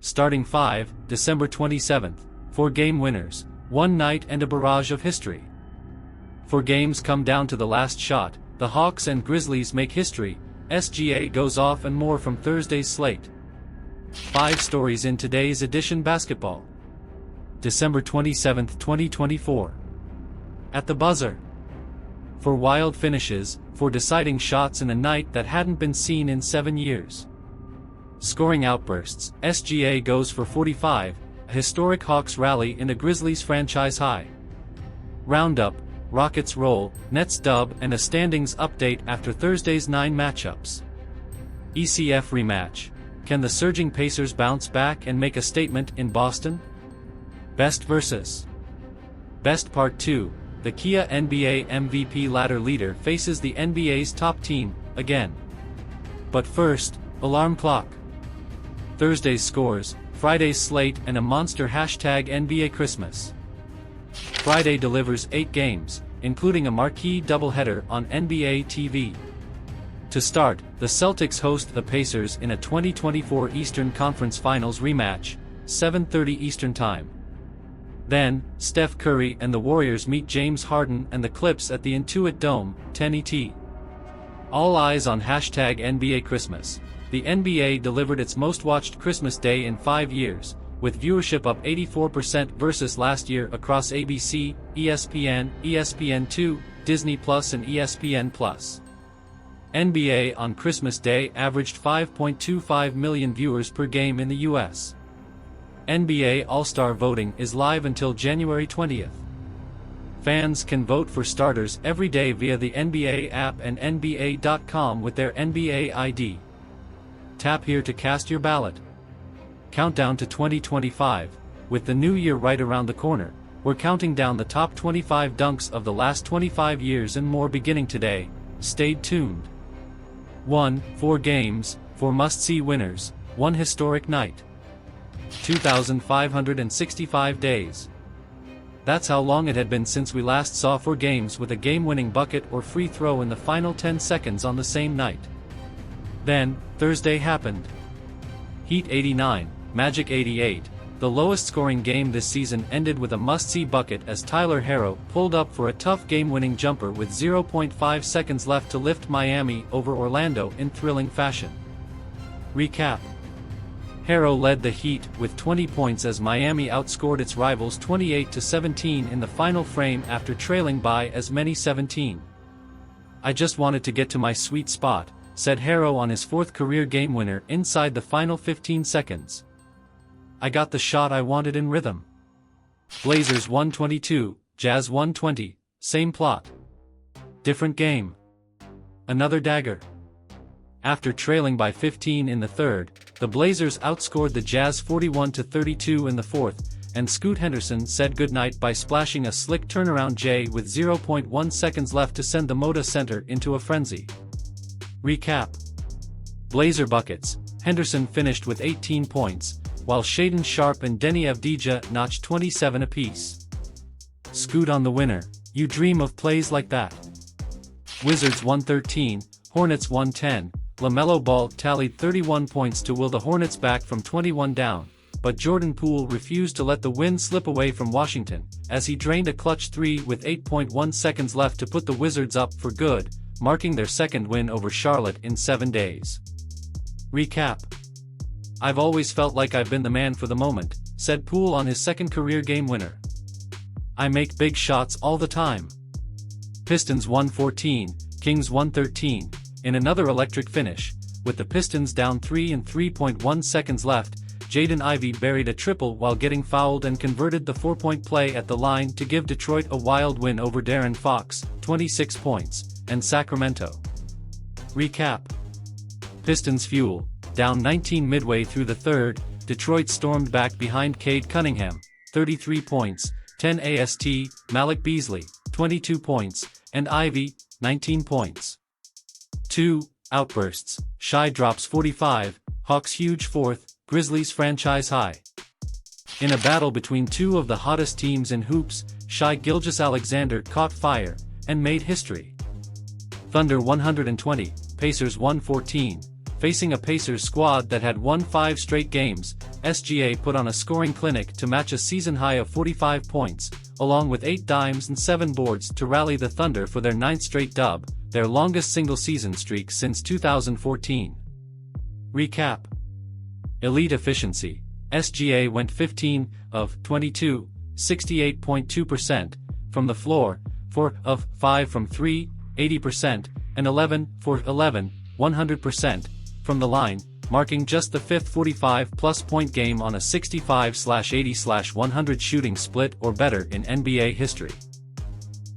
starting 5, December 27th, 4 game winners, 1 night and a barrage of history. 4 games come down to the last shot, the Hawks and Grizzlies make history, SGA goes off and more from Thursday's slate. 5 stories in today's edition basketball. December 27, 2024. At the buzzer. For wild finishes, for deciding shots in a night that hadn't been seen in 7 years. Scoring outbursts, SGA goes for 45, a historic Hawks rally in a Grizzlies franchise high. Roundup, Rockets roll, Nets dub and a standings update after Thursday's 9 matchups. ECF rematch. Can the surging Pacers bounce back and make a statement in Boston? Best versus Best Part 2, the Kia NBA MVP ladder leader faces the NBA's top team, again. But first, alarm clock. Thursday's scores, Friday's slate and a monster #NBA Christmas. Friday delivers 8 games, including a marquee doubleheader on NBA TV. To start, the Celtics host the Pacers in a 2024 Eastern Conference Finals rematch, 7:30 Eastern Time. Then, Steph Curry and the Warriors meet James Harden and the Clips at the Intuit Dome, 10 ET. All eyes on #NBA Christmas. The NBA delivered its most-watched Christmas Day in 5 years, with viewership up 84% versus last year across ABC, ESPN, ESPN2, Disney Plus and ESPN+. NBA on Christmas Day averaged 5.25 million viewers per game in the US. NBA All-Star voting is live until January 20th. Fans can vote for starters every day via the NBA app and NBA.com with their NBA ID. Tap here to cast your ballot. Countdown to 2025, with the new year right around the corner, we're counting down the top 25 dunks of the last 25 years and more beginning today. Stay tuned. 4 games, 4 must-see winners, 1 historic night. 2,565 days. That's how long it had been since we last saw 4 games with a game-winning bucket or free throw in the final 10 seconds on the same night. Then, Thursday happened. Heat 89, Magic 88, the lowest-scoring game this season ended with a must-see bucket as Tyler Herro pulled up for a tough game-winning jumper with 0.5 seconds left to lift Miami over Orlando in thrilling fashion. Recap. Herro led the Heat with 20 points as Miami outscored its rivals 28-17 in the final frame after trailing by as many 17. "I just wanted to get to my sweet spot," said Herro on his 4th career game winner inside the final 15 seconds. "I got the shot I wanted in rhythm." Blazers 122, Jazz 120, same plot. Different game. Another dagger. After trailing by 15 in the 3rd, the Blazers outscored the Jazz 41-32 in the 4th, and Scoot Henderson said goodnight by splashing a slick turnaround J with 0.1 seconds left to send the Moda Center into a frenzy. Recap. Blazer buckets. Henderson finished with 18 points, while Shaedon Sharpe and Deni Avdija notched 27 apiece. Scoot on the winner. You dream of plays like that. Wizards 113, Hornets 110. LaMelo Ball tallied 31 points to will the Hornets back from 21 down, but Jordan Poole refused to let the win slip away from Washington, as he drained a clutch 3 with 8.1 seconds left to put the Wizards up for good, marking their 2nd win over Charlotte in 7 days. Recap. "I've always felt like I've been the man for the moment," said Poole on his 2nd career game winner. "I make big shots all the time." Pistons 114, Kings 113, in another electric finish, with the Pistons down 3 and 3.1 seconds left, Jaden Ivey buried a triple while getting fouled and converted the 4-point play at the line to give Detroit a wild win over De'Aaron Fox, 26 points, and Sacramento. Recap. Pistons fuel. Down 19 midway through the 3rd, Detroit stormed back behind Cade Cunningham, 33 points, 10 AST, Malik Beasley, 22 points, and Ivy, 19 points. 2 outbursts. Shai drops 45, Hawks huge 4th, Grizzlies franchise high. In a battle between 2 of the hottest teams in hoops, Shai Gilgeous-Alexander caught fire and made history. Thunder 120, Pacers 114. Facing a Pacers squad that had won 5 straight games, SGA put on a scoring clinic to match a season high of 45 points, along with 8 dimes and 7 boards to rally the Thunder for their 9th straight dub, their longest single-season streak since 2014. Recap. Elite efficiency. SGA went 15 of 22, 68.2%, from the floor, 4 of 5 from 3, 80%, and 11 for 11, 100%, from the line, marking just the 5th 45-plus point game on a 65/80/100 shooting split or better in NBA history.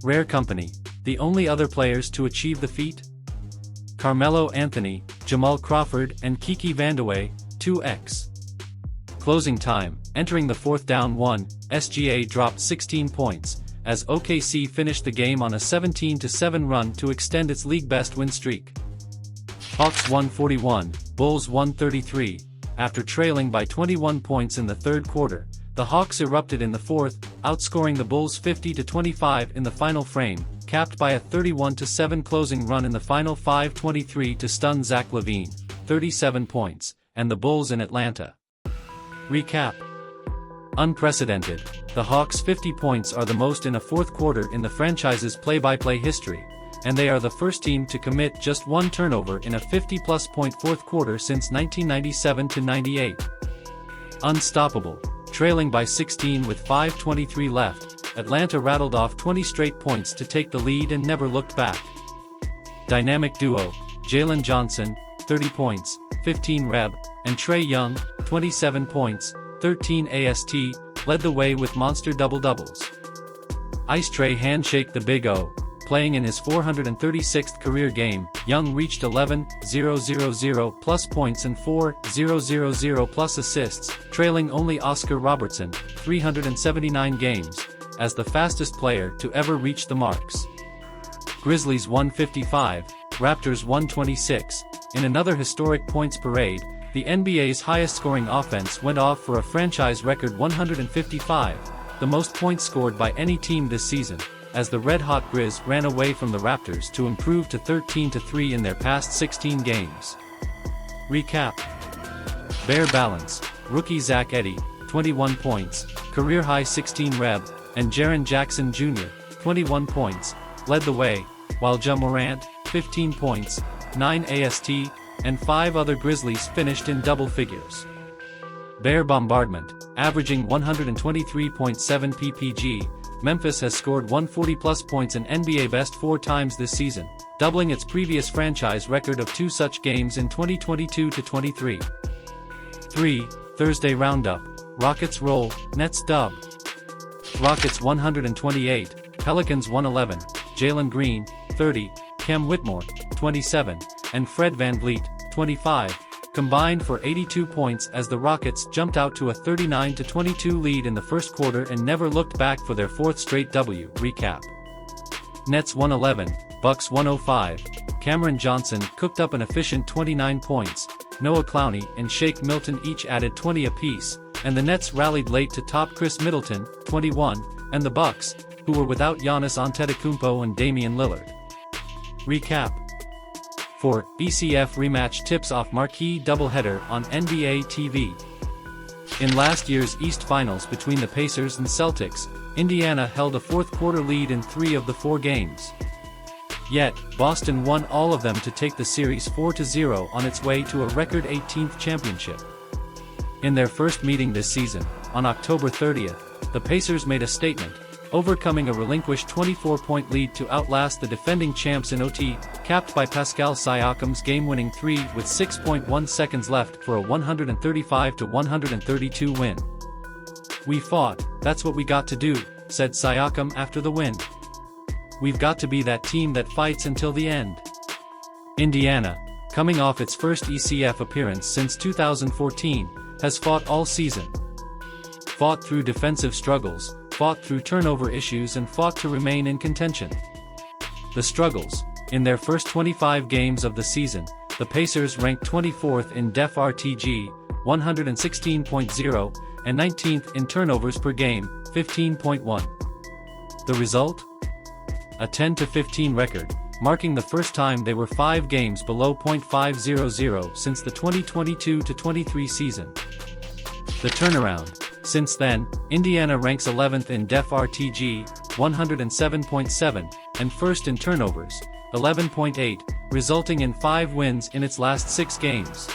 Rare company. The only other players to achieve the feat? Carmelo Anthony, Jamal Crawford and Kiki Vandeweghe, 2x. Closing time. Entering the 4th down 1, SGA dropped 16 points, as OKC finished the game on a 17-7 run to extend its league-best win streak. Hawks 141, Bulls 133. After trailing by 21 points in the 3rd quarter, the Hawks erupted in the 4th, outscoring the Bulls 50-25 in the final frame, capped by a 31-7 closing run in the final 5:23 to stun Zach LaVine, 37 points, and the Bulls in Atlanta. Recap. Unprecedented. The Hawks' 50 points are the most in a 4th quarter in the franchise's play-by-play history, and they are the first team to commit just 1 turnover in a 50-plus point 4th quarter since 1997-98. Unstoppable. Trailing by 16 with 5:23 left, Atlanta rattled off 20 straight points to take the lead and never looked back. Dynamic duo. Jalen Johnson, 30 points, 15 reb, and Trae Young, 27 points, 13 AST, led the way with monster double-doubles. Ice Trae handshake the Big O. Playing in his 436th career game, Young reached 11,000 plus points and 4,000 plus assists, trailing only Oscar Robertson, 379 games, as the fastest player to ever reach the marks. Grizzlies 155, Raptors 126. In another historic points parade, the NBA's highest-scoring offense went off for a franchise record 155, the most points scored by any team this season, as the red-hot Grizz ran away from the Raptors to improve to 13-3 in their past 16 games. Recap. Bare balance. Rookie Zach Edey, 21 points, career-high 16 reb, and Jaren Jackson Jr., 21 points, led the way, while Ja Morant, 15 points, 9 AST, and 5 other Grizzlies finished in double figures. Bare bombardment. Averaging 123.7 ppg, Memphis has scored 140-plus points in NBA best 4 times this season, doubling its previous franchise record of 2 such games in 2022-23. 3. Thursday Roundup. Rockets roll, Nets dub. Rockets 128, Pelicans 111, Jalen Green, 30, Cam Whitmore, 27, and Fred VanVleet, 25, combined for 82 points as the Rockets jumped out to a 39-22 lead in the 1st quarter and never looked back for their 4th straight W. Recap. Nets 111, Bucks 105. Cameron Johnson cooked up an efficient 29 points, Noah Clowney and Shake Milton each added 20 apiece, and the Nets rallied late to top Chris Middleton, 21, and the Bucks, who were without Giannis Antetokounmpo and Damian Lillard. Recap. 4. BCF rematch tips off marquee doubleheader on NBA TV. In last year's East Finals between the Pacers and Celtics, Indiana held a 4th quarter lead in 3 of the 4 games. Yet, Boston won all of them to take the series 4-0 on its way to a record 18th championship. In their first meeting this season, on October 30th, the Pacers made a statement, overcoming a relinquished 24-point lead to outlast the defending champs in OT, capped by Pascal Siakam's game-winning 3 with 6.1 seconds left for a 135-132 win. "We fought, that's what we got to do," said Siakam after the win. "We've got to be that team that fights until the end." Indiana, coming off its first ECF appearance since 2014, has fought all season. Fought through defensive struggles, fought through turnover issues and fought to remain in contention. The struggles. In their first 25 games of the season, the Pacers ranked 24th in def RTG, 116.0, and 19th in turnovers per game, 15.1. The result? A 10-15 record, marking the first time they were 5 games below .500 since the 2022-23 season. The turnaround. Since then, Indiana ranks 11th in def RTG, 107.7, and first in turnovers, 11.8, resulting in 5 wins in its last 6 games.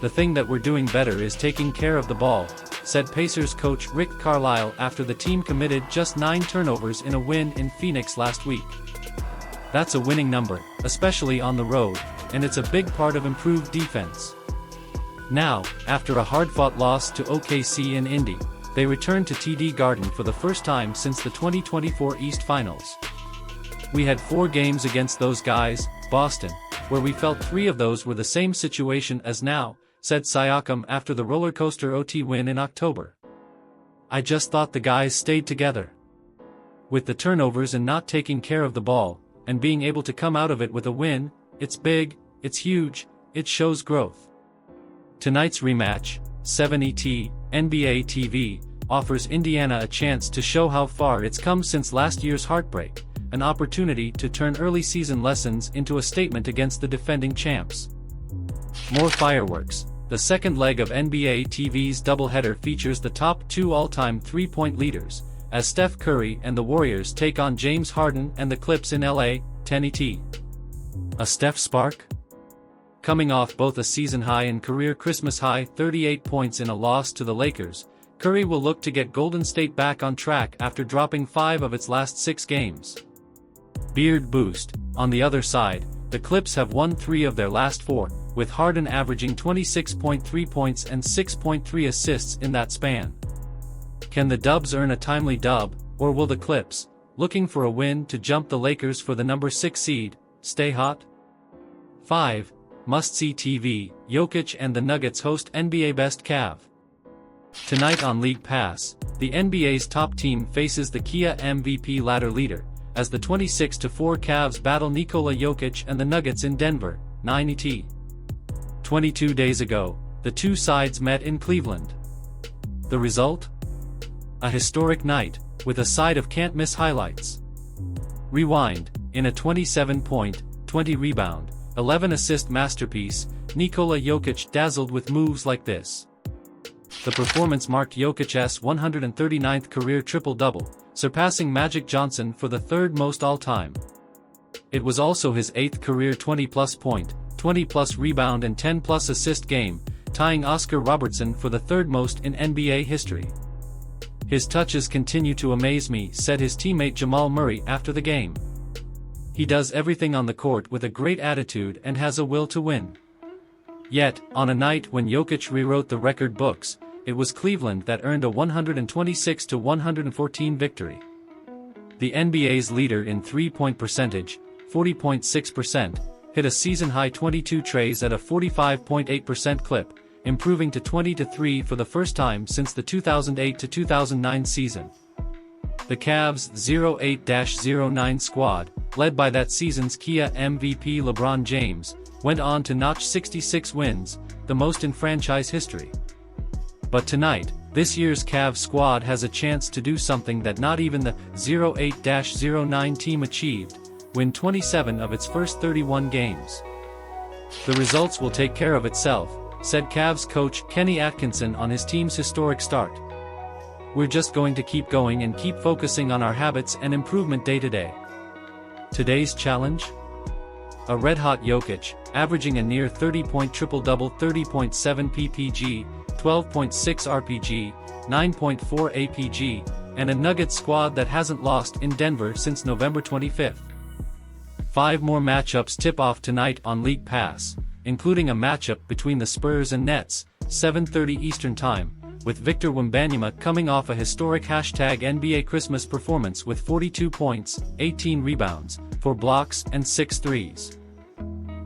"The thing that we're doing better is taking care of the ball," said Pacers coach Rick Carlisle after the team committed just 9 turnovers in a win in Phoenix last week. "That's a winning number, especially on the road, and it's a big part of improved defense." Now, after a hard-fought loss to OKC in Indy, they returned to TD Garden for the first time since the 2024 East Finals. "We had 4 games against those guys, Boston, where we felt 3 of those were the same situation as now," said Siakam after the roller coaster OT win in October. "I just thought the guys stayed together. With the turnovers and not taking care of the ball, and being able to come out of it with a win, it's big, it's huge, it shows growth." Tonight's rematch, 7ET, NBA TV, offers Indiana a chance to show how far it's come since last year's heartbreak, an opportunity to turn early season lessons into a statement against the defending champs. More fireworks. The second leg of NBA TV's doubleheader features the top 2 all-time three-point leaders, as Steph Curry and the Warriors take on James Harden and the Clips in LA, 10ET. A Steph spark? Coming off both a season-high and career Christmas-high 38 points in a loss to the Lakers, Curry will look to get Golden State back on track after dropping 5 of its last 6 games. Beard boost. On the other side, the Clips have won 3 of their last 4, with Harden averaging 26.3 points and 6.3 assists in that span. Can the Dubs earn a timely dub, or will the Clips, looking for a win to jump the Lakers for the number 6 seed, stay hot? 5. Must-see TV, Jokic and the Nuggets host NBA Best Cav. Tonight on League Pass, the NBA's top team faces the Kia MVP ladder leader, as the 26-4 Cavs battle Nikola Jokic and the Nuggets in Denver, 9ET. 22 days ago, the two sides met in Cleveland. The result? A historic night, with a side of can't-miss highlights. Rewind. In a 27-point, 20-rebound, 11-assist masterpiece, Nikola Jokic dazzled with moves like this. The performance marked Jokic's 139th career triple-double, surpassing Magic Johnson for the 3rd most all-time. It was also his 8th career 20-plus point, 20-plus rebound and 10-plus assist game, tying Oscar Robertson for the 3rd most in NBA history. "His touches continue to amaze me," said his teammate Jamal Murray after the game. "He does everything on the court with a great attitude and has a will to win." Yet, on a night when Jokic rewrote the record books, it was Cleveland that earned a 126-114 victory. The NBA's leader in three-point percentage, 40.6%, hit a season-high 22 trays at a 45.8% clip, improving to 20-3 for the first time since the 2008-2009 season. The Cavs' 08-09 squad, led by that season's Kia MVP LeBron James, went on to notch 66 wins, the most in franchise history. But tonight, this year's Cavs squad has a chance to do something that not even the 08-09 team achieved: win 27 of its first 31 games. "The results will take care of itself," said Cavs coach Kenny Atkinson on his team's historic start. "We're just going to keep going and keep focusing on our habits and improvement day to day." Today's challenge? A red-hot Jokic, averaging a near 30-point triple-double, 30.7 ppg, 12.6 rpg, 9.4 apg, and a Nuggets squad that hasn't lost in Denver since November 25. 5 more matchups tip off tonight on League Pass, including a matchup between the Spurs and Nets, 7:30 Eastern Time, with Victor Wembanyama coming off a historic #NBA Christmas performance with 42 points, 18 rebounds, 4 blocks and 6 threes.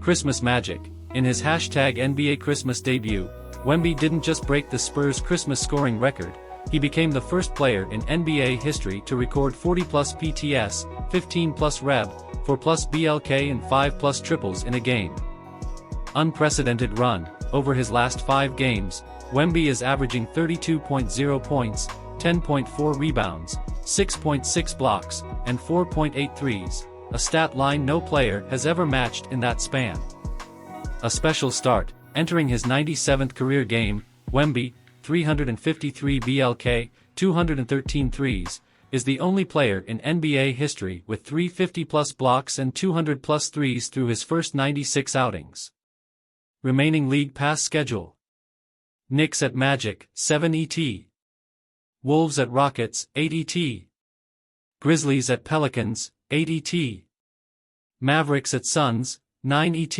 Christmas Magic. In his #NBA Christmas debut, Wemby didn't just break the Spurs' Christmas scoring record, he became the first player in NBA history to record 40-plus PTS, 15-plus reb, 4-plus BLK and 5-plus triples in a game. Unprecedented run. Over his last 5 games, Wemby is averaging 32.0 points, 10.4 rebounds, 6.6 blocks, and 4.8 threes, a stat line no player has ever matched in that span. A special start. Entering his 97th career game, Wemby, 353 BLK, 213 threes, is the only player in NBA history with 350-plus blocks and 200-plus threes through his first 96 outings. Remaining league pass schedule: Knicks at Magic, 7 ET. Wolves at Rockets, 8 ET. Grizzlies at Pelicans, 8 ET. Mavericks at Suns, 9 ET.